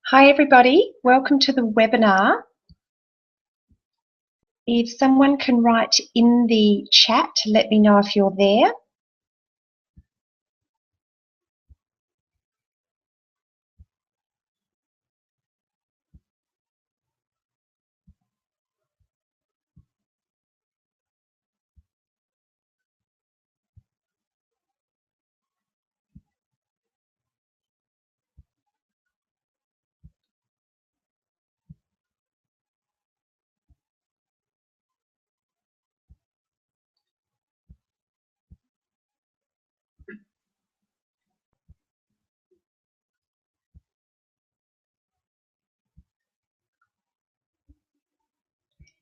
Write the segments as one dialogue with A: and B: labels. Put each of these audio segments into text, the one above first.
A: Hi everybody, welcome to the webinar. If someone can write in the chat to let me know if you're there.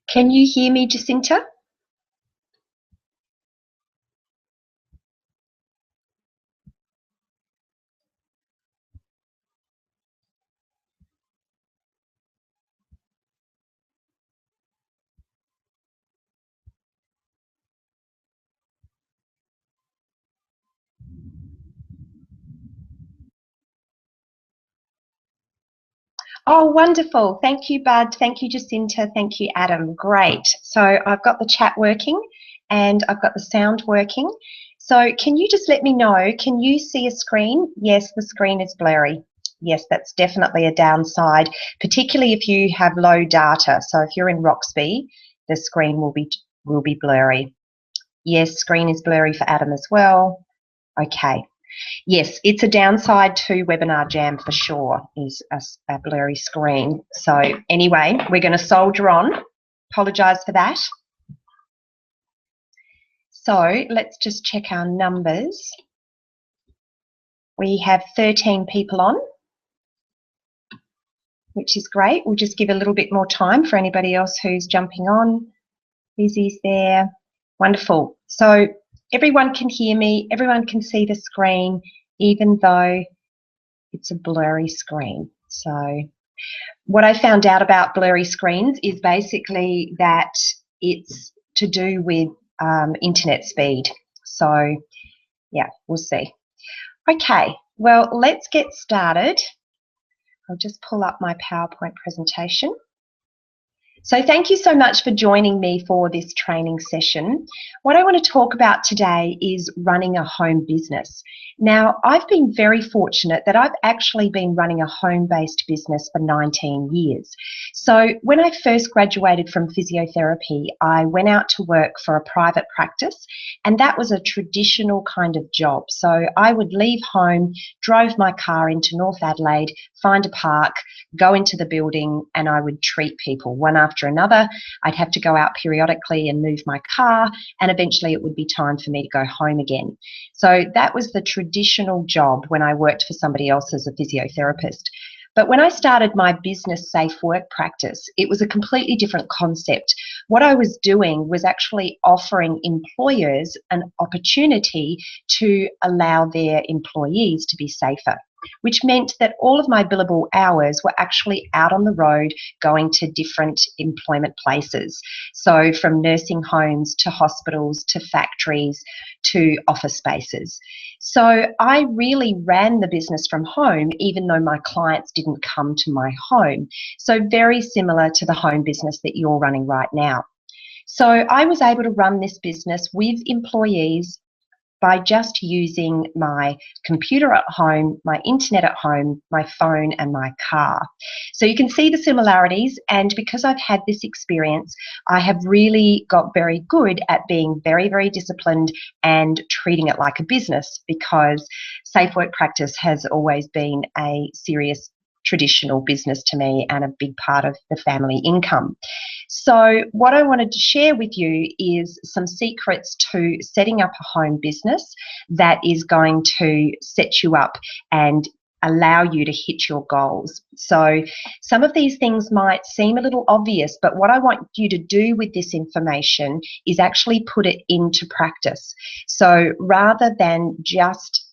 A: Can you hear me, Jacinta? Oh, wonderful. Thank you, Bud. Thank you, Jacinta. Thank you, Adam. Great. So I've got the chat working and I've got the sound working. So can you just let me know, can you see a screen? Yes, the screen is blurry. Yes, that's definitely a downside, particularly if you have low data. So if you're in Roxby, the screen will be blurry. Yes, screen is blurry for Adam as well. Okay. Yes, it's a downside to Webinar Jam for sure, is a blurry screen. So anyway, we're going to soldier on. Apologise for that. So let's just check our numbers. We have 13 people on, which is great. We'll just give a little bit more time for anybody else who's jumping on. Lizzie's there. Wonderful. So everyone can hear me, everyone can see the screen, even though it's a blurry screen. So what I found out about blurry screens is basically that it's to do with internet speed. So yeah, we'll see. Okay, well, let's get started. I'll just pull up my PowerPoint presentation. So thank you so much for joining me for this training session. What I want to talk about today is running a home business. Now, I've been very fortunate that I've actually been running a home-based business for 19 years. So when I first graduated from physiotherapy, I went out to work for a private practice, and that was a traditional kind of job. So I would leave home, drove my car into North Adelaide, find a park, go into the building, and I would treat people one after another. I'd have to go out periodically and move my car, and eventually it would be time for me to go home again. So that was the traditional job when I worked for somebody else as a physiotherapist. But when I started my business Safe Work practice, it was a completely different concept. What I was doing was actually offering employers an opportunity to allow their employees to be safer, which meant that all of my billable hours were actually out on the road going to different employment places. So from nursing homes to hospitals to factories to office spaces. So I really ran the business from home, even though my clients didn't come to my home. So very similar to the home business that you're running right now. So I was able to run this business with employees by just using my computer at home, my internet at home, my phone and my car. So you can see the similarities, and because I've had this experience, I have really got very good at being very, very disciplined and treating it like a business, because Safe Work practice has always been a serious traditional business to me and a big part of the family income. So what I wanted to share with you is some secrets to setting up a home business that is going to set you up and allow you to hit your goals. So some of these things might seem a little obvious, but what I want you to do with this information is actually put it into practice. So rather than just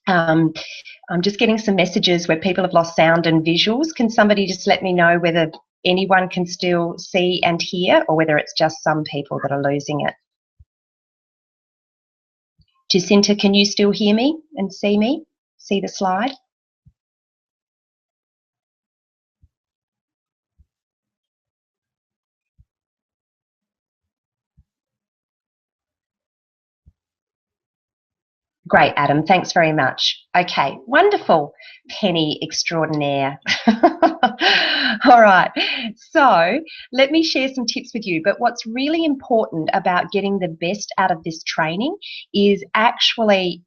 A: I'm just getting some messages where people have lost sound and visuals. Can somebody just let me know whether anyone can still see and hear, or whether it's just some people that are losing it? Jacinta, can you still hear me and see me? See the slide? Great, Adam. Thanks very much. Okay, wonderful. Penny extraordinaire. All right. So let me share some tips with you. But what's really important about getting the best out of this training is actually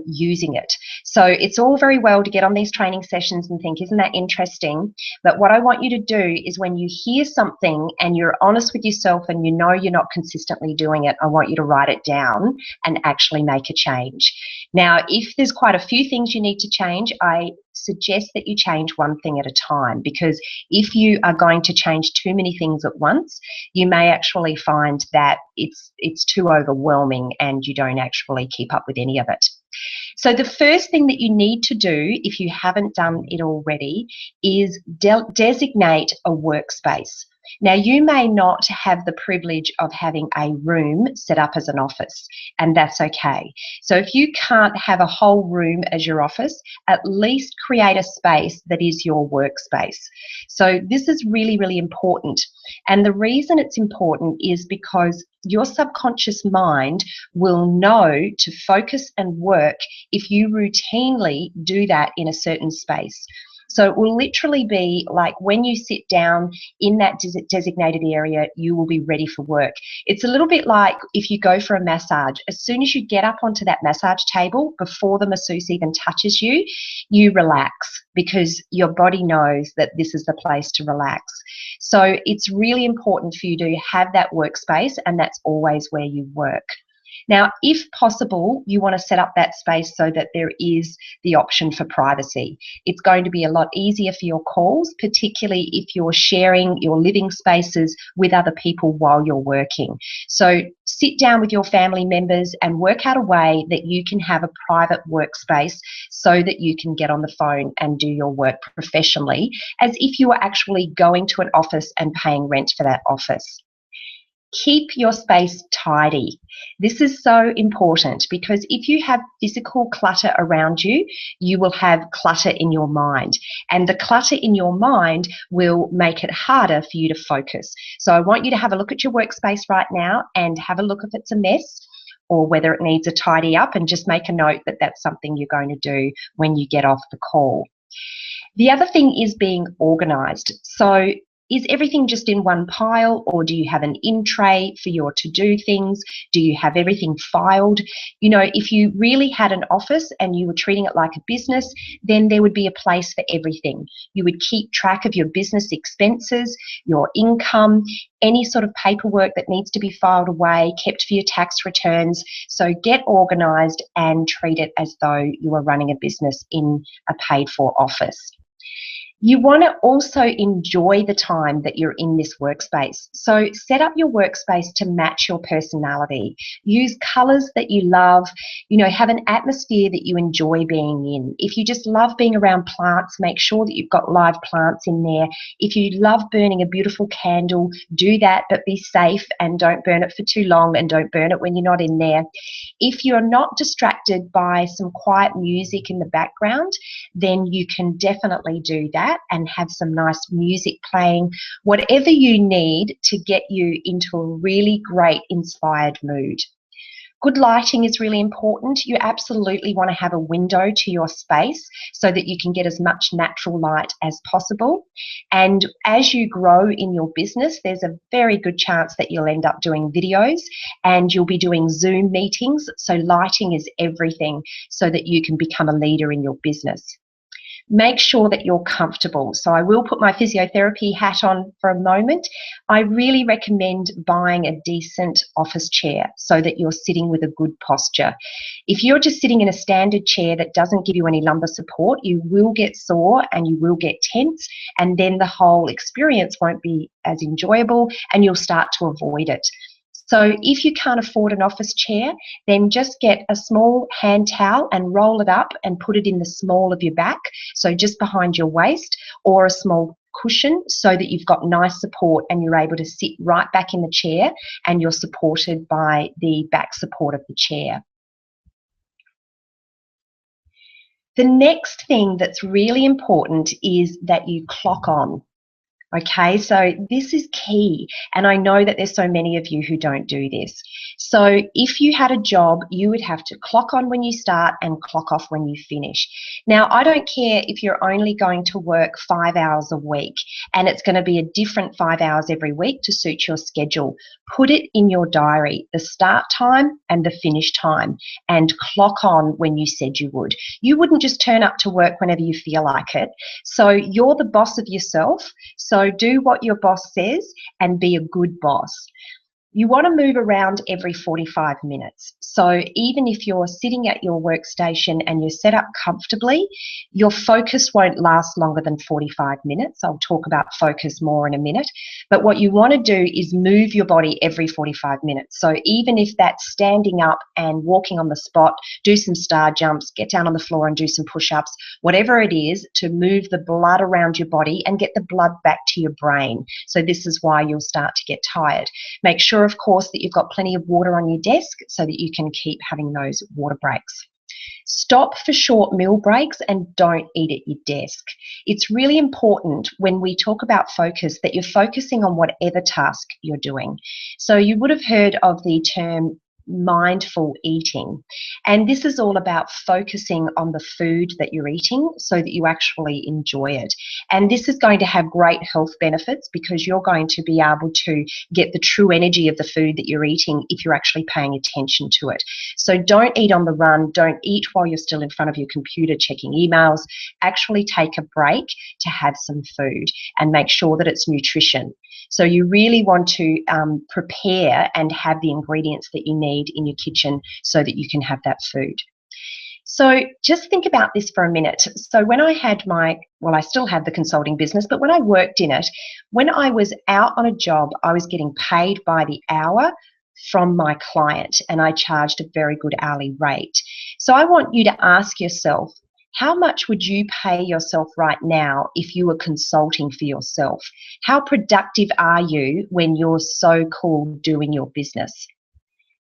A: using it. So it's all very well to get on these training sessions and think, isn't that interesting? But what I want you to do is when you hear something and you're honest with yourself and you know you're not consistently doing it, I want you to write it down and actually make a change. Now, if there's quite a few things you need to change, I suggest that you change one thing at a time, because if you are going to change too many things at once, you may actually find that it's too overwhelming and you don't actually keep up with any of it. So the first thing that you need to do, if you haven't done it already, is designate a workspace. Now, you may not have the privilege of having a room set up as an office, and that's okay. So if you can't have a whole room as your office, at least create a space that is your workspace. So this is really, really important. And the reason it's important is because your subconscious mind will know to focus and work if you routinely do that in a certain space. So it will literally be like when you sit down in that designated area, you will be ready for work. It's a little bit like if you go for a massage. As soon as you get up onto that massage table, before the masseuse even touches you, you relax because your body knows that this is the place to relax. So it's really important for you to have that workspace, and that's always where you work. Now, if possible, you want to set up that space so that there is the option for privacy. It's going to be a lot easier for your calls, particularly if you're sharing your living spaces with other people while you're working. So sit down with your family members and work out a way that you can have a private workspace so that you can get on the phone and do your work professionally, as if you were actually going to an office and paying rent for that office. Keep your space tidy. This is so important because if you have physical clutter around you, you will have clutter in your mind. And the clutter in your mind will make it harder for you to focus. So I want you to have a look at your workspace right now and have a look if it's a mess or whether it needs a tidy up, and just make a note that that's something you're going to do when you get off the call. The other thing is being organised. So is everything just in one pile, or do you have an in tray for your to-do things? Do you have everything filed? You know, if you really had an office and you were treating it like a business, then there would be a place for everything. You would keep track of your business expenses, your income, any sort of paperwork that needs to be filed away, kept for your tax returns. So get organised and treat it as though you are running a business in a paid-for office. You want to also enjoy the time that you're in this workspace. So set up your workspace to match your personality. Use colours that you love, you know, have an atmosphere that you enjoy being in. If you just love being around plants, make sure that you've got live plants in there. If you love burning a beautiful candle, do that, but be safe and don't burn it for too long, and don't burn it when you're not in there. If you're not distracted by some quiet music in the background, then you can definitely do that and have some nice music playing, whatever you need to get you into a really great inspired mood. Good lighting is really important. You absolutely want to have a window to your space so that you can get as much natural light as possible. And as you grow in your business, there's a very good chance that you'll end up doing videos and you'll be doing Zoom meetings. So lighting is everything so that you can become a leader in your business. Make sure that you're comfortable. So I will put my physiotherapy hat on for a moment. I really recommend buying a decent office chair so that you're sitting with a good posture. If you're just sitting in a standard chair that doesn't give you any lumbar support, you will get sore and you will get tense, and then the whole experience won't be as enjoyable and you'll start to avoid it. So if you can't afford an office chair, then just get a small hand towel and roll it up and put it in the small of your back, so just behind your waist, or a small cushion so that you've got nice support and you're able to sit right back in the chair and you're supported by the back support of the chair. The next thing that's really important is that you clock on. Okay, so this is key. And I know that there's so many of you who don't do this. So if you had a job, you would have to clock on when you start and clock off when you finish. Now, I don't care if you're only going to work 5 hours a week and it's going to be a different 5 hours every week to suit your schedule. Put it in your diary, the start time and the finish time, and clock on when you said you would. You wouldn't just turn up to work whenever you feel like it. So you're the boss of yourself. So do what your boss says and be a good boss. You want to move around every 45 minutes. So even if you're sitting at your workstation and you're set up comfortably, your focus won't last longer than 45 minutes. I'll talk about focus more in a minute. But what you want to do is move your body every 45 minutes. So even if that's standing up and walking on the spot, do some star jumps, get down on the floor and do some push-ups, whatever it is, to move the blood around your body and get the blood back to your brain. So this is why you'll start to get tired. Make sure, of course, that you've got plenty of water on your desk so that you can keep having those water breaks. Stop for short meal breaks and don't eat at your desk. It's really important when we talk about focus that you're focusing on whatever task you're doing. So you would have heard of the term mindful eating, and this is all about focusing on the food that you're eating so that you actually enjoy it. And this is going to have great health benefits because you're going to be able to get the true energy of the food that you're eating if you're actually paying attention to it. So don't eat on the run, don't eat while you're still in front of your computer checking emails. Actually take a break to have some food and make sure that it's nutrition. So you really want to prepare and have the ingredients that you need in your kitchen so that you can have that food. So just think about this for a minute. So when I had I still have the consulting business, but when I worked in it, when I was out on a job, I was getting paid by the hour from my client and I charged a very good hourly rate. So I want you to ask yourself, how much would you pay yourself right now if you were consulting for yourself? How productive are you when you're so cool doing your business?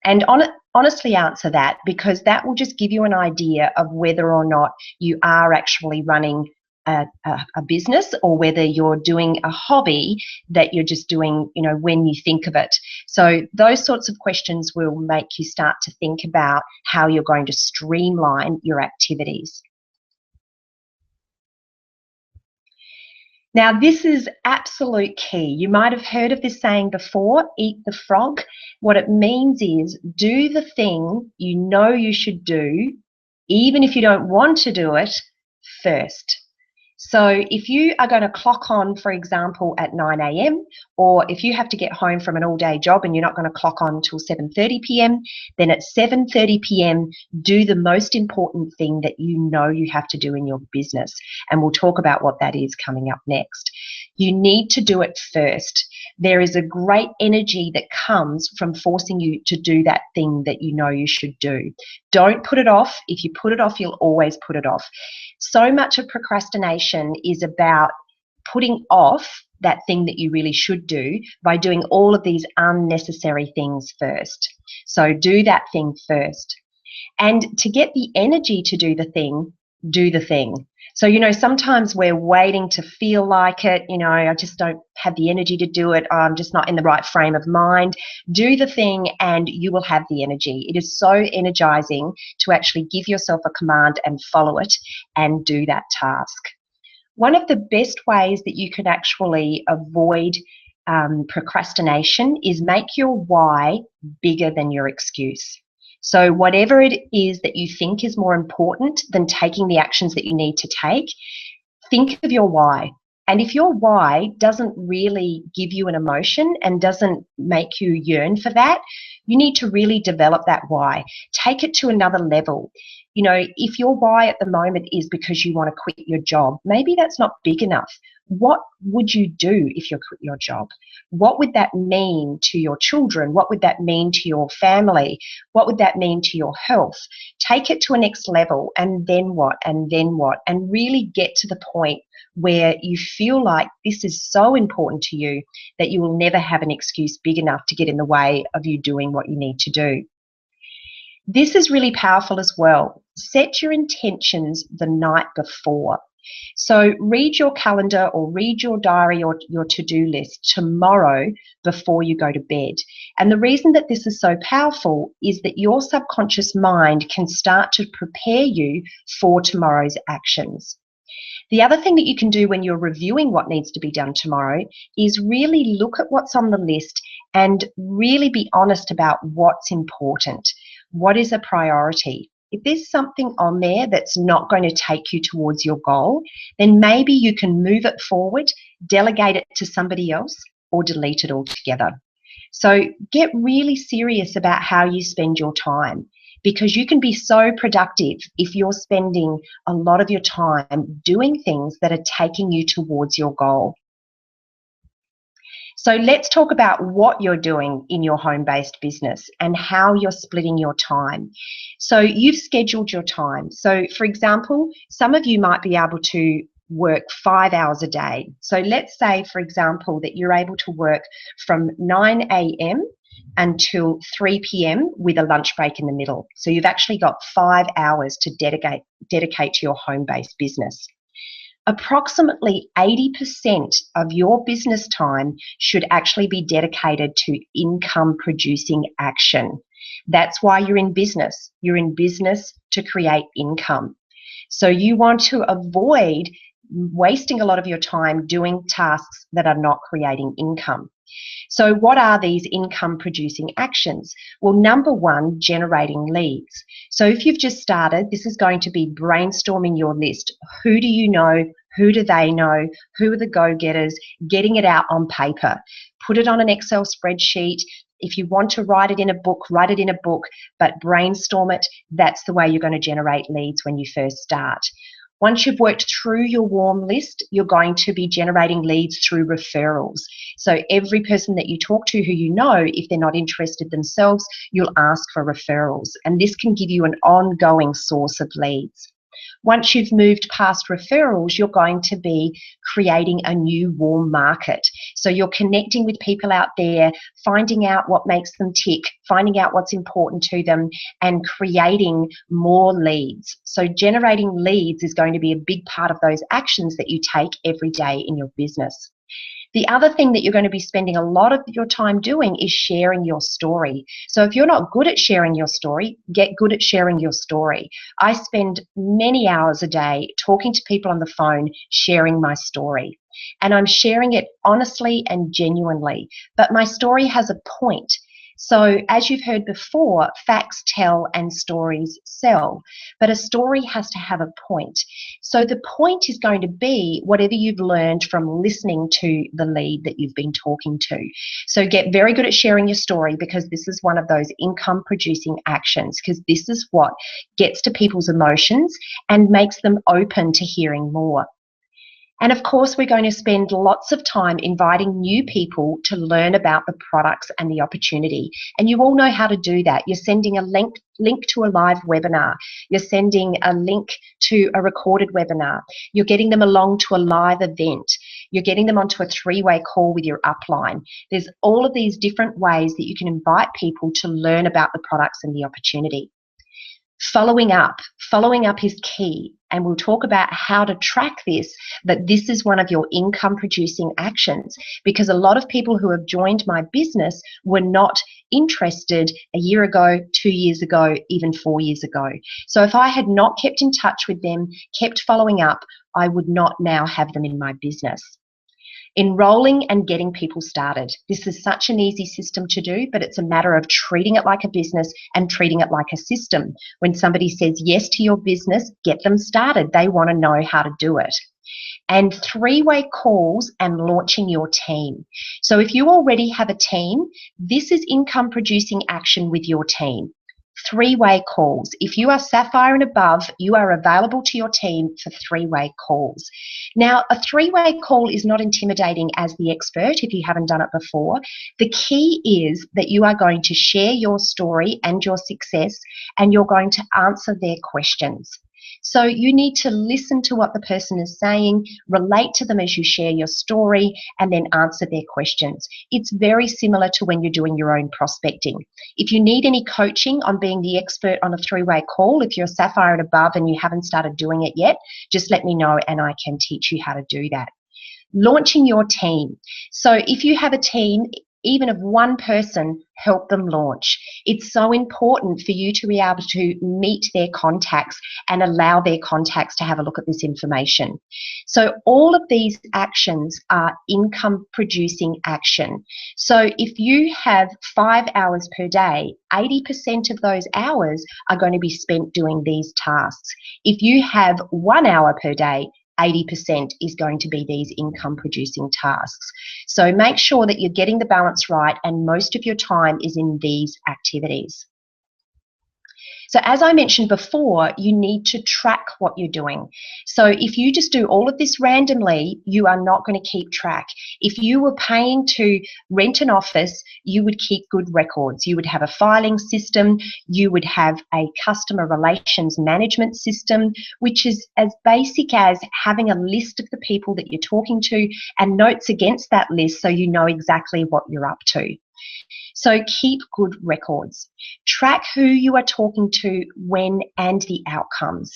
A: And honestly answer that, because that will just give you an idea of whether or not you are actually running a business or whether you're doing a hobby that you're just doing, when you think of it. So those sorts of questions will make you start to think about how you're going to streamline your activities. Now, this is absolute key. You might have heard of this saying before, eat the frog. What it means is do the thing you know you should do, even if you don't want to do it, first. So if you are going to clock on, for example, at 9 a.m, or if you have to get home from an all-day job and you're not going to clock on until 7:30 p.m, then at 7:30 p.m, do the most important thing that you know you have to do in your business. And we'll talk about what that is coming up next. You need to do it first. There is a great energy that comes from forcing you to do that thing that you know you should do. Don't put it off. If you put it off, you'll always put it off. So much of procrastination is about putting off that thing that you really should do by doing all of these unnecessary things first. So do that thing first. And to get the energy to do the thing, do the thing. So, sometimes we're waiting to feel like it. I just don't have the energy to do it. I'm just not in the right frame of mind. Do the thing and you will have the energy. It is so energizing to actually give yourself a command and follow it and do that task. One of the best ways that you can actually avoid procrastination is make your why bigger than your excuse. So whatever it is that you think is more important than taking the actions that you need to take, think of your why. And if your why doesn't really give you an emotion and doesn't make you yearn for that, you need to really develop that why. Take it to another level. If your why at the moment is because you want to quit your job, maybe that's not big enough. What would you do if you quit your job? What would that mean to your children? What would that mean to your family? What would that mean to your health? Take it to a next level, and then what? And then what? And really get to the point where you feel like this is so important to you that you will never have an excuse big enough to get in the way of you doing what you need to do. This is really powerful as well. Set your intentions the night before. So read your calendar or read your diary or your to-do list tomorrow before you go to bed. And the reason that this is so powerful is that your subconscious mind can start to prepare you for tomorrow's actions. The other thing that you can do when you're reviewing what needs to be done tomorrow is really look at what's on the list and really be honest about what's important. What is a priority? If there's something on there that's not going to take you towards your goal, then maybe you can move it forward, delegate it to somebody else, or delete it altogether. So get really serious about how you spend your time, because you can be so productive if you're spending a lot of your time doing things that are taking you towards your goal. So let's talk about what you're doing in your home-based business and how you're splitting your time. So you've scheduled your time. So for example, some of you might be able to work 5 hours a day. So let's say, for example, that you're able to work from 9 a.m. until 3 p.m. with a lunch break in the middle. So you've actually got 5 hours to dedicate to your home-based business. Approximately 80% of your business time should actually be dedicated to income producing action. That's why you're in business. You're in business to create income. So you want to avoid wasting a lot of your time doing tasks that are not creating income. So what are these income producing actions? Well, number one, generating leads. So if you've just started, this is going to be brainstorming your list. Who do you know? Who do they know? Who are the go-getters? Getting it out on paper. Put it on an Excel spreadsheet. If you want to write it in a book, write it in a book, but brainstorm it. That's the way you're going to generate leads when you first start. Once you've worked through your warm list, you're going to be generating leads through referrals. So every person that you talk to who you know, if they're not interested themselves, you'll ask for referrals. And this can give you an ongoing source of leads. Once you've moved past referrals, you're going to be creating a new warm market. So you're connecting with people out there, finding out what makes them tick, finding out what's important to them, and creating more leads. So generating leads is going to be a big part of those actions that you take every day in your business. The other thing that you're going to be spending a lot of your time doing is sharing your story. So if you're not good at sharing your story, get good at sharing your story. I spend many hours a day talking to people on the phone, sharing my story. And I'm sharing it honestly and genuinely. But my story has a point. So as you've heard before, facts tell and stories sell. But a story has to have a point. So the point is going to be whatever you've learned from listening to the lead that you've been talking to. So get very good at sharing your story, because this is one of those income producing actions, because this is what gets to people's emotions and makes them open to hearing more. And of course, we're going to spend lots of time inviting new people to learn about the products and the opportunity. And you all know how to do that. You're sending a link to a live webinar. You're sending a link to a recorded webinar. You're getting them along to a live event. You're getting them onto a 3-way call with your upline. There's all of these different ways that you can invite people to learn about the products and the opportunity. Following up is key, and we'll talk about how to track this, but this is one of your income producing actions, because a lot of people who have joined my business were not interested a year ago, 2 years ago, even 4 years ago. So if I had not kept in touch with them, kept following up, I would not now have them in my business. Enrolling and getting people started. This is such an easy system to do, but it's a matter of treating it like a business and treating it like a system. When somebody says yes to your business, get them started. They want to know how to do it. And 3-way calls and launching your team. So if you already have a team, this is income producing action with your team. 3-way calls. If you are Sapphire and above, you are available to your team for 3-way calls. Now, a 3-way call is not intimidating as the expert if you haven't done it before. The key is that you are going to share your story and your success, and you're going to answer their questions. So you need to listen to what the person is saying, relate to them as you share your story, and then answer their questions. It's very similar to when you're doing your own prospecting. If you need any coaching on being the expert on a three-way call, if you're a Sapphire and above and you haven't started doing it yet, just let me know and I can teach you how to do that. Launching your team. So if you have a team, even of one person, help them launch. It's so important for you to be able to meet their contacts and allow their contacts to have a look at this information. So all of these actions are income producing action. So if you have 5 hours per day, 80% of those hours are going to be spent doing these tasks. If you have 1 hour per day, 80% is going to be these income producing tasks. So make sure that you're getting the balance right and most of your time is in these activities. So as I mentioned before, you need to track what you're doing. So if you just do all of this randomly, you are not going to keep track. If you were paying to rent an office, you would keep good records. You would have a filing system. You would have a customer relations management system, which is as basic as having a list of the people that you're talking to and notes against that list so you know exactly what you're up to. So keep good records. Track who you are talking to, when, and the outcomes.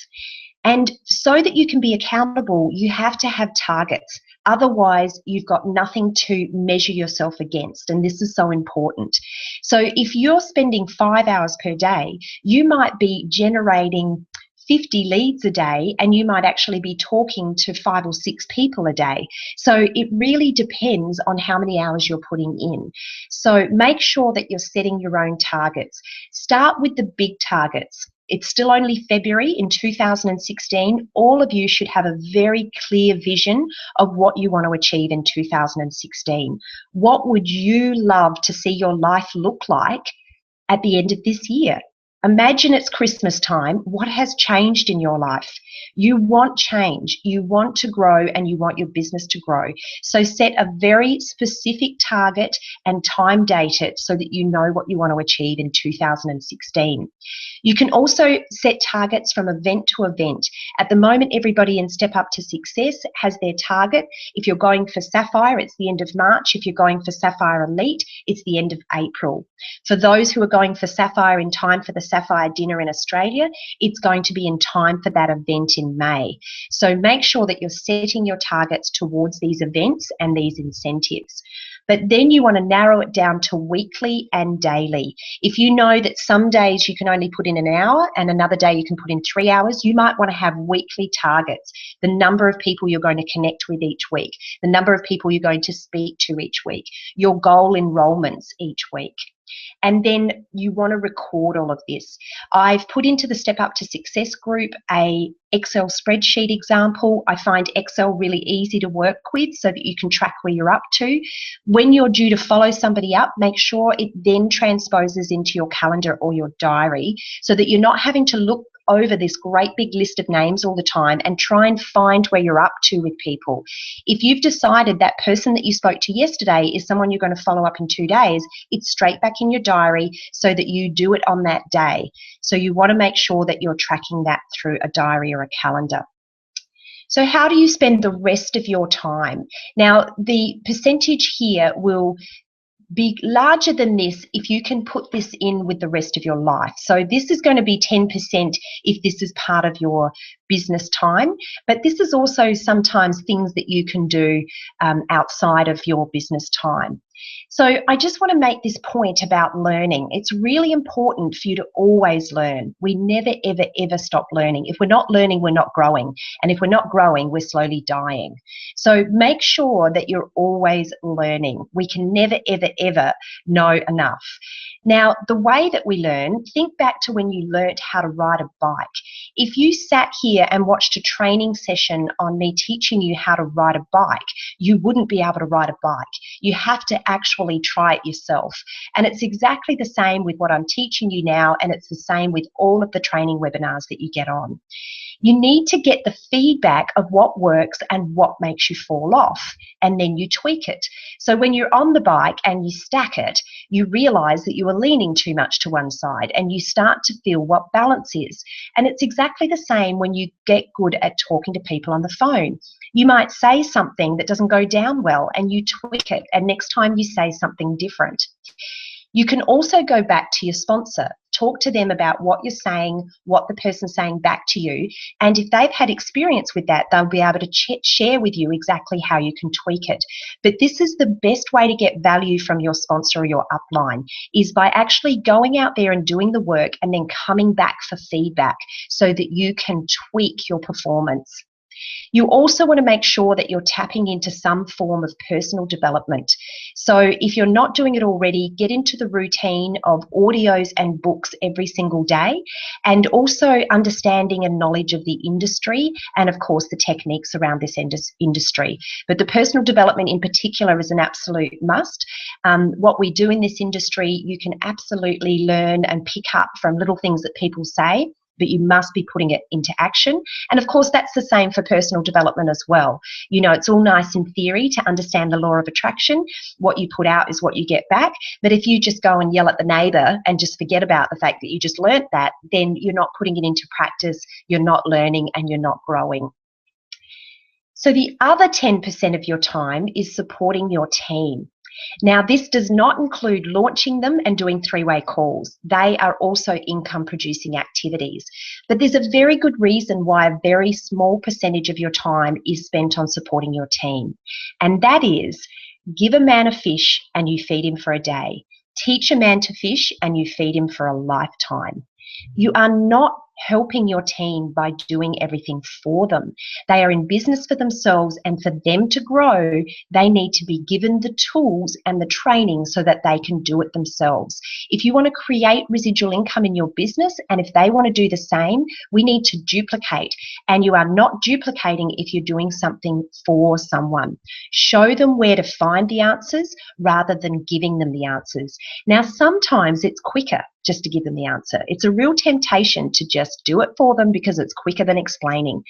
A: And so that you can be accountable, you have to have targets. Otherwise, you've got nothing to measure yourself against. And this is so important. So if you're spending 5 hours per day, you might be generating 50 leads a day and you might actually be talking to 5 or 6 people a day. So it really depends on how many hours you're putting in. So make sure that you're setting your own targets. Start with the big targets. It's still only February in 2016. All of you should have a very clear vision of what you want to achieve in 2016. What would you love to see your life look like at the end of this year? Imagine it's Christmas time. What has changed in your life? You want change. You want to grow and you want your business to grow. So set a very specific target and time date it so that you know what you want to achieve in 2016. You can also set targets from event to event. At the moment, everybody in Step Up to Success has their target. If you're going for Sapphire, it's the end of March. If you're going for Sapphire Elite, it's the end of April. For those who are going for Sapphire in time for the Sapphire dinner in Australia, it's going to be in time for that event in May. So make sure that you're setting your targets towards these events and these incentives. But then you want to narrow it down to weekly and daily. If you know that some days you can only put in an hour and another day you can put in 3 hours, you might want to have weekly targets. The number of people you're going to connect with each week, the number of people you're going to speak to each week, your goal enrollments each week. And then you want to record all of this. I've put into the Step Up to Success group a Excel spreadsheet example. I find Excel really easy to work with so that you can track where you're up to. When you're due to follow somebody up, make sure it then transposes into your calendar or your diary so that you're not having to look over this great big list of names all the time and try and find where you're up to with people. If you've decided that person that you spoke to yesterday is someone you're going to follow up in 2 days, it's straight back in your diary so that you do it on that day. So you want to make sure that you're tracking that through a diary or a calendar. So how do you spend the rest of your time? Now, the percentage here will be larger than this if you can put this in with the rest of your life. So this is going to be 10% if this is part of your business time, but this is also sometimes things that you can do outside of your business time. So I just want to make this point about learning. It's really important for you to always learn. We never, ever, ever stop learning. If we're not learning, we're not growing. And if we're not growing, we're slowly dying. So make sure that you're always learning. We can never, ever, ever know enough. Now, the way that we learn, think back to when you learnt how to ride a bike. If you sat here and watched a training session on me teaching you how to ride a bike, you wouldn't be able to ride a bike. You have to actually try it yourself. And it's exactly the same with what I'm teaching you now, and it's the same with all of the training webinars that you get on. You need to get the feedback of what works and what makes you fall off, and then you tweak it. So when you're on the bike and you stack it, you realize that you are leaning too much to one side and you start to feel what balance is. And it's exactly exactly the same when you get good at talking to people on the phone. You might say something that doesn't go down well and you tweak it, and next time you say something different. You can also go back to your sponsor, talk to them about what you're saying, what the person's saying back to you, and if they've had experience with that, they'll be able to share with you exactly how you can tweak it. But this is the best way to get value from your sponsor or your upline, is by actually going out there and doing the work and then coming back for feedback so that you can tweak your performance. You also want to make sure that you're tapping into some form of personal development. So if you're not doing it already, get into the routine of audios and books every single day, and also understanding and knowledge of the industry and, of course, the techniques around this industry. But the personal development in particular is an absolute must. What we do in this industry, you can absolutely learn and pick up from little things that people say, but you must be putting it into action. And of course, that's the same for personal development as well. You know, it's all nice in theory to understand the law of attraction. What you put out is what you get back. But if you just go and yell at the neighbour and just forget about the fact that you just learnt that, then you're not putting it into practice, you're not learning, and you're not growing. So the other 10% of your time is supporting your team. Now, this does not include launching them and doing three-way calls. They are also income-producing activities. But there's a very good reason why a very small percentage of your time is spent on supporting your team. And that is, give a man a fish and you feed him for a day. Teach a man to fish and you feed him for a lifetime. You are not helping your team by doing everything for them. They are in business for themselves, and for them to grow, they need to be given the tools and the training so that they can do it themselves. If you want to create residual income in your business, and if they want to do the same, we need to duplicate. And you are not duplicating if you're doing something for someone. Show them where to find the answers rather than giving them the answers. Now, sometimes it's quicker just to give them the answer. It's a real temptation to just do it for them because it's quicker than explaining.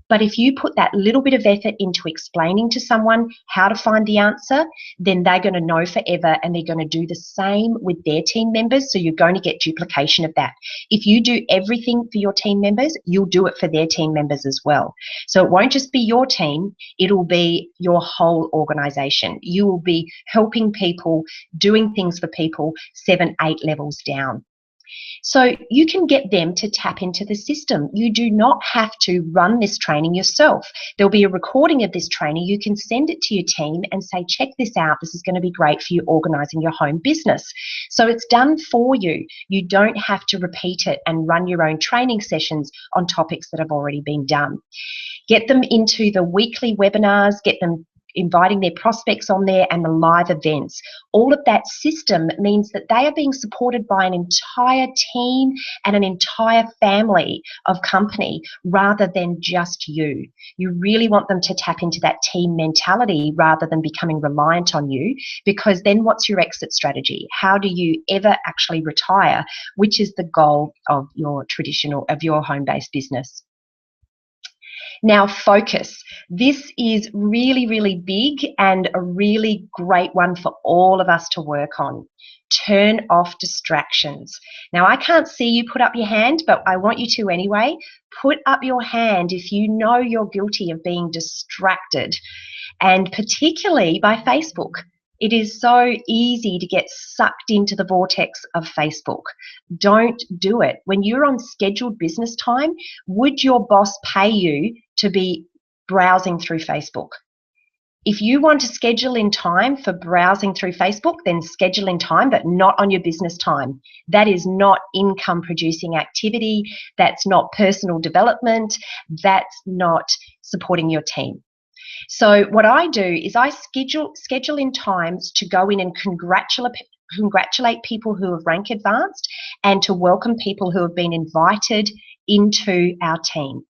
A: But if you put that little bit of effort into explaining to someone how to find the answer, then they're going to know forever, and they're going to do the same with their team members. So you're going to get duplication of that. If you do everything for your team members, you'll do it for their team members as well. So it won't just be your team, it'll be your whole organization. You will be helping people, doing things for people 7, 8 levels down. So you can get them to tap into the system. You do not have to run this training yourself. There'll be a recording of this training. You can send it to your team and say, check this out. This is going to be great for you organising your home business. So it's done for you. You don't have to repeat it and run your own training sessions on topics that have already been done. Get them into the weekly webinars, get them inviting their prospects on there, and the live events. All of that system means that they are being supported by an entire team and an entire family of company rather than just you. You really want them to tap into that team mentality rather than becoming reliant on you, because then what's your exit strategy? How do you ever actually retire, which is the goal of your home-based business? Now, focus. This is really, really big and a really great one for all of us to work on. Turn off distractions. Now, I can't see you put up your hand, but I want you to anyway. Put up your hand if you know you're guilty of being distracted, and particularly by Facebook. It is so easy to get sucked into the vortex of Facebook. Don't do it. When you're on scheduled business time, would your boss pay you to be browsing through Facebook? If you want to schedule in time for browsing through Facebook, then schedule in time, but not on your business time. That is not income producing activity. That's not personal development. That's not supporting your team. So what I do is I schedule in times to go in and congratulate people who have rank advanced and to welcome people who have been invited into our team.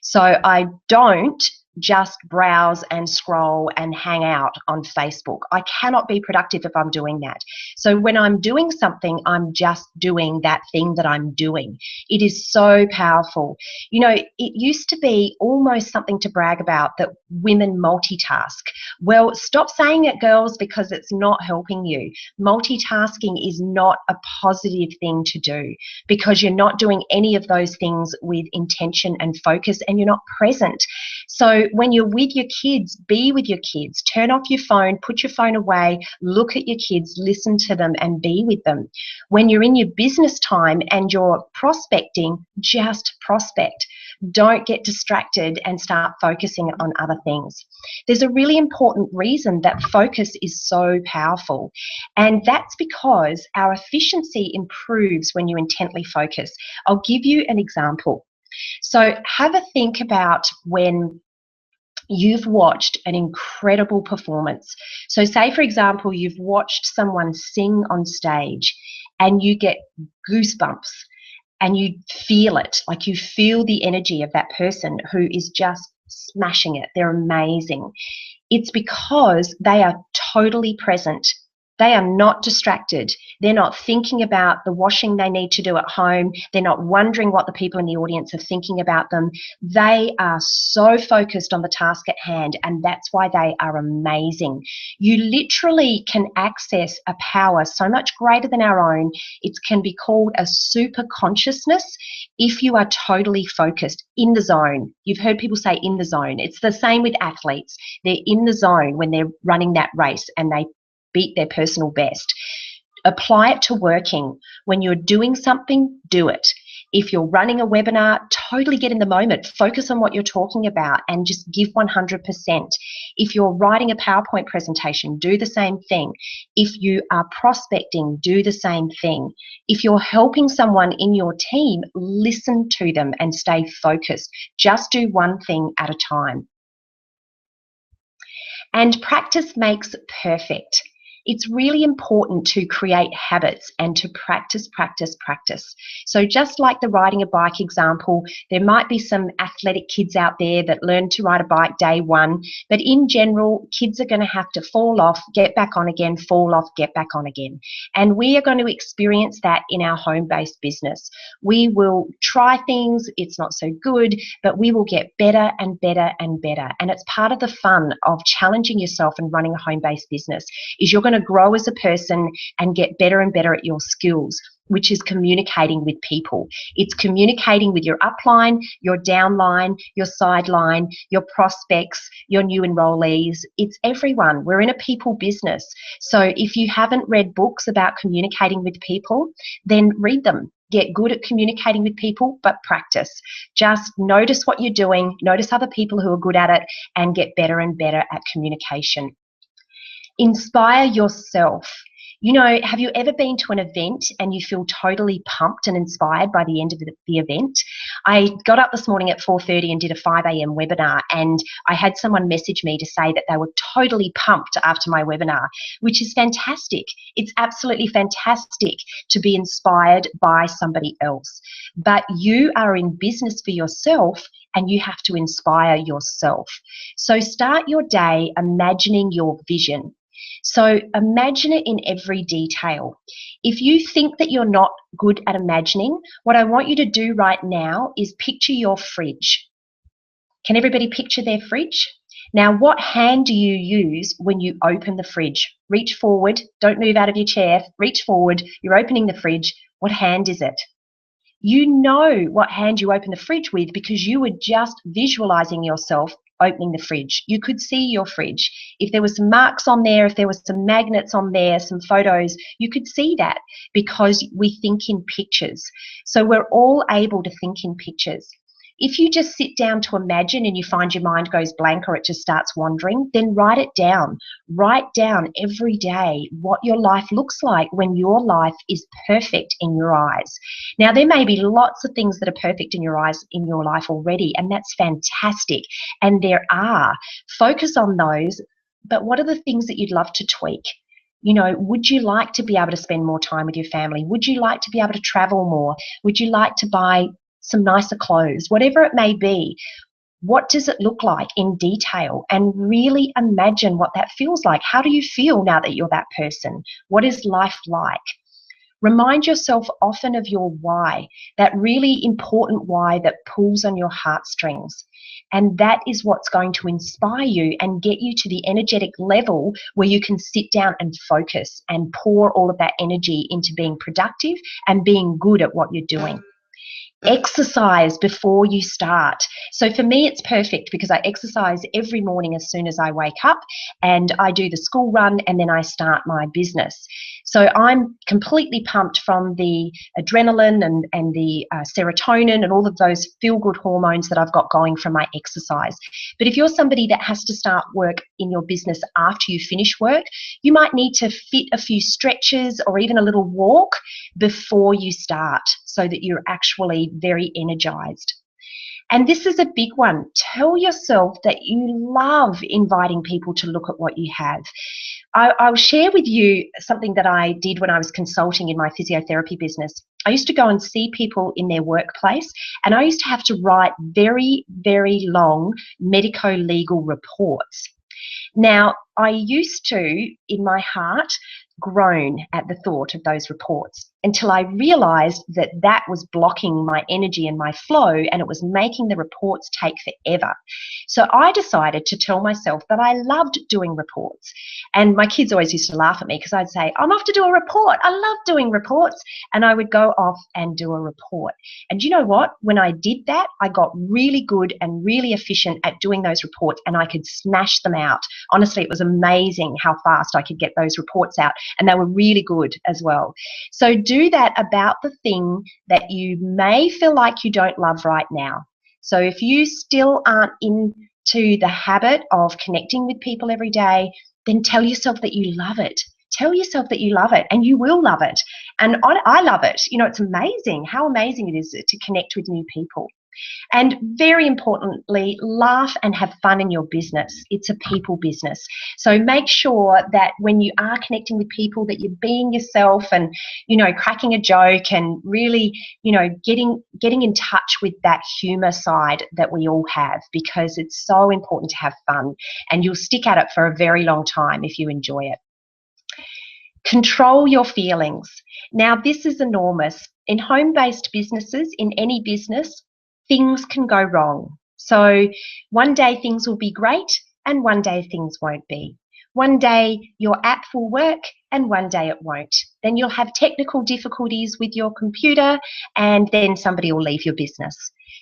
A: So I don't just browse and scroll and hang out on Facebook. I cannot be productive if I'm doing that. So when I'm doing something, I'm just doing that thing that I'm doing. It is so powerful. You know, it used to be almost something to brag about that women multitask. Well, stop saying it, girls, because it's not helping you. Multitasking is not a positive thing to do because you're not doing any of those things with intention and focus, and you're not present. So when you're with your kids, be with your kids. Turn off your phone, put your phone away, look at your kids, listen to them, and be with them. When you're in your business time and you're prospecting, just prospect. Don't get distracted and start focusing on other things. There's a really important reason that focus is so powerful, and that's because our efficiency improves when you intently focus. I'll give you an example. So have a think about when you've watched an incredible performance. So say, for example, you've watched someone sing on stage and you get goosebumps and you feel it, like you feel the energy of that person who is just smashing it. They're amazing. It's because they are totally present. They are not distracted. They're not thinking about the washing they need to do at home. They're not wondering what the people in the audience are thinking about them. They are so focused on the task at hand, and that's why they are amazing. You literally can access a power so much greater than our own. It can be called a super consciousness if you are totally focused in the zone. You've heard people say in the zone. It's the same with athletes. They're in the zone when they're running that race and they beat their personal best. Apply it to working. When you're doing something, do it. If you're running a webinar, totally get in the moment. Focus on what you're talking about and just give 100%. If you're writing a PowerPoint presentation, do the same thing. If you are prospecting, do the same thing. If you're helping someone in your team, listen to them and stay focused. Just do one thing at a time. And practice makes perfect. It's really important to create habits and to practice, practice, practice. So just like the riding a bike example, there might be some athletic kids out there that learn to ride a bike day one, but in general, kids are going to have to fall off, get back on again, fall off, get back on again. And we are going to experience that in our home-based business. We will try things, it's not so good, but we will get better and better and better. And it's part of the fun of challenging yourself and running a home-based business, is you're going to grow as a person and get better and better at your skills, which is communicating with people. It's communicating with your upline, your downline, your sideline, your prospects, your new enrollees. It's everyone. We're in a people business. So if you haven't read books about communicating with people, then read them. Get good at communicating with people, but practice. Just notice what you're doing, notice other people who are good at it, and get better and better at communication. Inspire yourself. You know, have you ever been to an event and you feel totally pumped and inspired by the end of the event? I got up this morning at 4:30 and did a 5 a.m. webinar, and I had someone message me to say that they were totally pumped after my webinar, which is fantastic. It's absolutely fantastic to be inspired by somebody else. But you are in business for yourself, and you have to inspire yourself. So start your day imagining your vision. So imagine it in every detail. If you think that you're not good at imagining, what I want you to do right now is picture your fridge. Can everybody picture their fridge? Now, what hand do you use when you open the fridge? Reach forward, don't move out of your chair, reach forward, you're opening the fridge. What hand is it? You know what hand you open the fridge with because you were just visualizing yourself opening the fridge. You could see your fridge. If there was some marks on there, if there was some magnets on there, some photos, you could see that because we think in pictures. So we're all able to think in pictures. If you just sit down to imagine and you find your mind goes blank or it just starts wandering, then write it down. Write down every day what your life looks like when your life is perfect in your eyes. Now, there may be lots of things that are perfect in your eyes in your life already, and that's fantastic. And there are. Focus on those, but what are the things that you'd love to tweak? You know, would you like to be able to spend more time with your family? Would you like to be able to travel more? Would you like to buy some nicer clothes? Whatever it may be, What does it look like in detail? And really imagine what that feels like. How do you feel now that you're that person? What is life like? Remind yourself often of your why, that really important why that pulls on your heartstrings. And that is what's going to inspire you and get you to the energetic level where you can sit down and focus and pour all of that energy into being productive and being good at what you're doing. Exercise before you start. So for me, it's perfect because I exercise every morning as soon as I wake up, and I do the school run, and then I start my business. So I'm completely pumped from the adrenaline and the serotonin and all of those feel-good hormones that I've got going from my exercise. But if you're somebody that has to start work in your business after you finish work, you might need to fit a few stretches or even a little walk before you start so that you're actually very energized. And this is a big one. Tell yourself that you love inviting people to look at what you have. I'll share with you something that I did when I was consulting in my physiotherapy business. I used to go and see people in their workplace, and I used to have to write very, very long medico-legal reports. Now, I used to, in my heart, groan at the thought of those reports until I realized that that was blocking my energy and my flow, and it was making the reports take forever. So I decided to tell myself that I loved doing reports. And my kids always used to laugh at me because I'd say, I'm off to do a report. I love doing reports. And I would go off and do a report. And you know what? When I did that, I got really good and really efficient at doing those reports, and I could smash them out. Honestly, it was amazing how fast I could get those reports out, and they were really good as well. So do that about the thing that you may feel like you don't love right now. So if you still aren't into the habit of connecting with people every day, then tell yourself that you love it. Tell yourself that you love it, and you will love it. And I love it. You know, it's amazing how amazing it is to connect with new people. And very importantly, laugh and have fun in your business. It's a people business. So make sure that when you are connecting with people that you're being yourself and, you know, cracking a joke and really, you know, getting in touch with that humor side that we all have, because it's so important to have fun, and you'll stick at it for a very long time if you enjoy it. Control your feelings. Now, this is enormous. In home-based businesses, in any business, things can go wrong. So one day things will be great and one day things won't be. One day your app will work and one day it won't. Then you'll have technical difficulties with your computer, and then somebody will leave your business.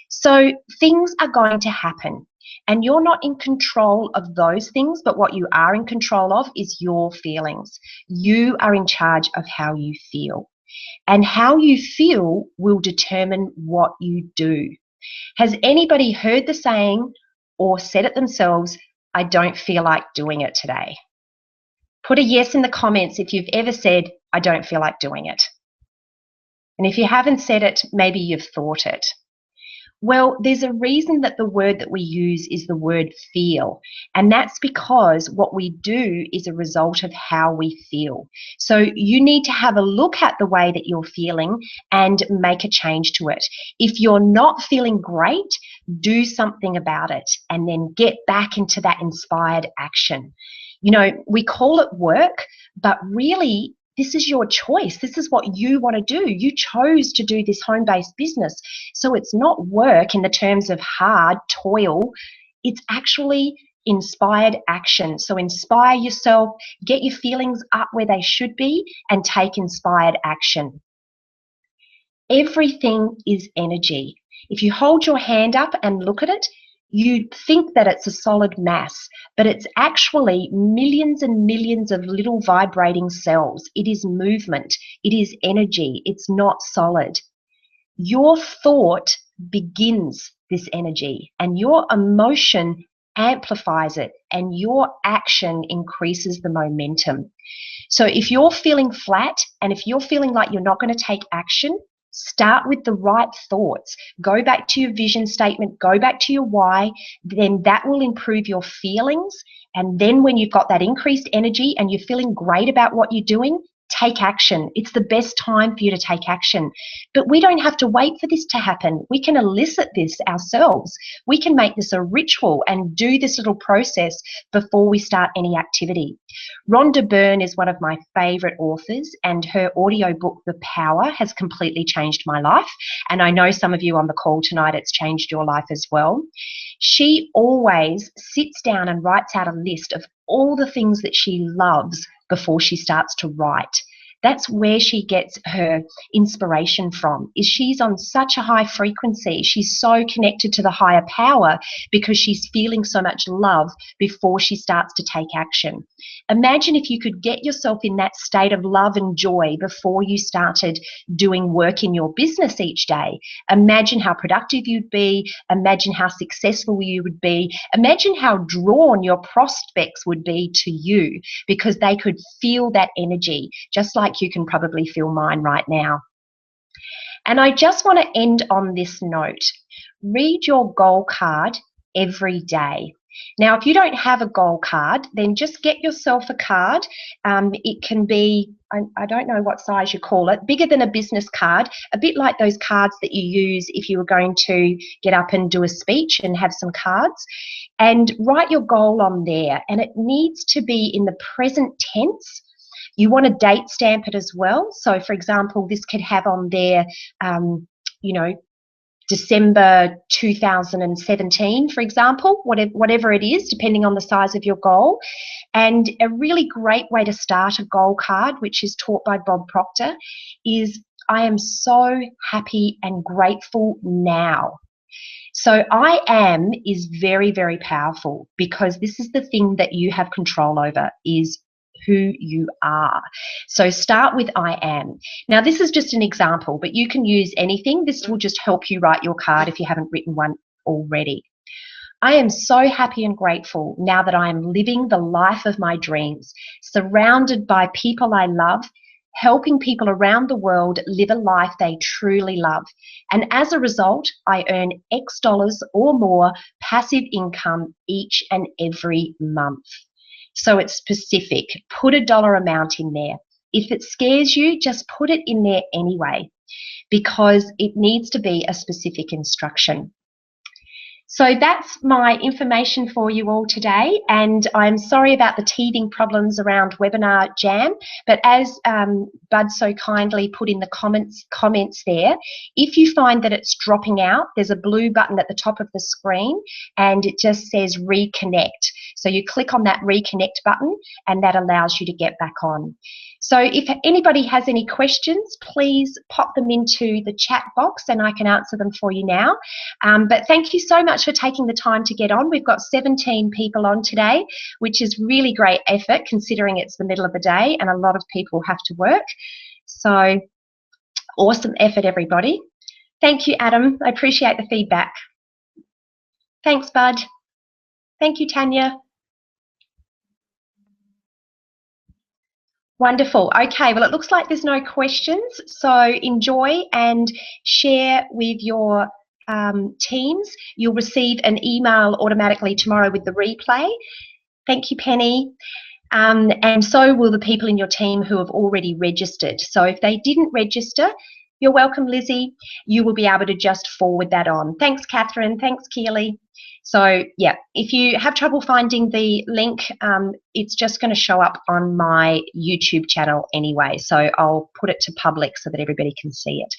A: So things are going to happen, and you're not in control of those things, but what you are in control of is your feelings. You are in charge of how you feel, and how you feel will determine what you do. Has anybody heard the saying or said it themselves, I don't feel like doing it today? Put a yes in the comments if you've ever said, I don't feel like doing it. And if you haven't said it, maybe you've thought it. Well, there's a reason that the word that we use is the word feel, and that's because what we do is a result of how we feel. So you need to have a look at the way that you're feeling and make a change to it. If you're not feeling great, do something about it and then get back into that inspired action. You know, we call it work, but really, this is your choice. This is what you want to do. You chose to do this home-based business. So it's not work in the terms of hard toil. It's actually inspired action. So inspire yourself, get your feelings up where they should be, and take inspired action. Everything is energy. If you hold your hand up and look at it, you think that it's a solid mass, but it's actually millions and millions of little vibrating cells. It is movement. It is energy. It's not solid. Your thought begins this energy, and your emotion amplifies it, and your action increases the momentum. So if you're feeling flat, and if you're feeling like you're not going to take action, start with the right thoughts. Go back to your vision statement, go back to your why, then that will improve your feelings. And then when you've got that increased energy and you're feeling great about what you're doing, take action. It's the best time for you to take action. But we don't have to wait for this to happen. We can elicit this ourselves. We can make this a ritual and do this little process before we start any activity. Rhonda Byrne is one of my favourite authors, and her audiobook, The Power, has completely changed my life. And I know some of you on the call tonight, it's changed your life as well. She always sits down and writes out a list of all the things that she loves before she starts to write. That's where she gets her inspiration from, is she's on such a high frequency. She's so connected to the higher power because she's feeling so much love before she starts to take action. Imagine if you could get yourself in that state of love and joy before you started doing work in your business each day. Imagine how productive you'd be. Imagine how successful you would be. Imagine how drawn your prospects would be to you because they could feel that energy, just like you can probably feel mine right now. And I just want to end on this note. Read your goal card every day. Now, if you don't have a goal card, then just get yourself a card. It can be, I don't know what size you call it, bigger than a business card, a bit like those cards that you use if you were going to get up and do a speech and have some cards. And write your goal on there. And it needs to be in the present tense. You want to date stamp it as well. So, for example, this could have on there, December 2017, for example, whatever it is, depending on the size of your goal. And a really great way to start a goal card, which is taught by Bob Proctor, is I am so happy and grateful now. So I am is very, very powerful because this is the thing that you have control over, is who you are. So start with I am. Now, this is just an example, but you can use anything. This will just help you write your card if you haven't written one already. I am so happy and grateful now that I am living the life of my dreams, surrounded by people I love, helping people around the world live a life they truly love. And as a result, I earn X dollars or more passive income each and every month. So it's specific. Put a dollar amount in there. If it scares you, just put it in there anyway, because it needs to be a specific instruction. So that's my information for you all today, and I'm sorry about the teething problems around Webinar Jam, but as Bud so kindly put in the comments there, if you find that it's dropping out, there's a blue button at the top of the screen and it just says reconnect. So you click on that reconnect button and that allows you to get back on. So if anybody has any questions, please pop them into the chat box and I can answer them for you now. But thank you so much for taking the time to get on. We've got 17 people on today, which is really great effort considering it's the middle of the day and a lot of people have to work. So awesome effort, everybody. Thank you, Adam. I appreciate the feedback. Thanks, Bud. Thank you, Tanya. Wonderful. Okay, well, it looks like there's no questions. So enjoy and share with your teams. You'll receive an email automatically tomorrow with the replay. Thank you, Penny. And so will the people in your team who have already registered. So if they didn't register, you're welcome, Lizzie. You will be able to just forward that on. Thanks, Catherine. Thanks, Keely. So, yeah, if you have trouble finding the link, it's just going to show up on my YouTube channel anyway. So I'll put it to public so that everybody can see it.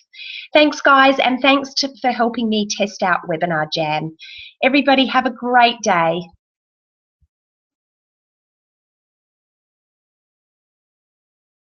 A: Thanks, guys, and thanks for helping me test out Webinar Jam. Everybody have a great day.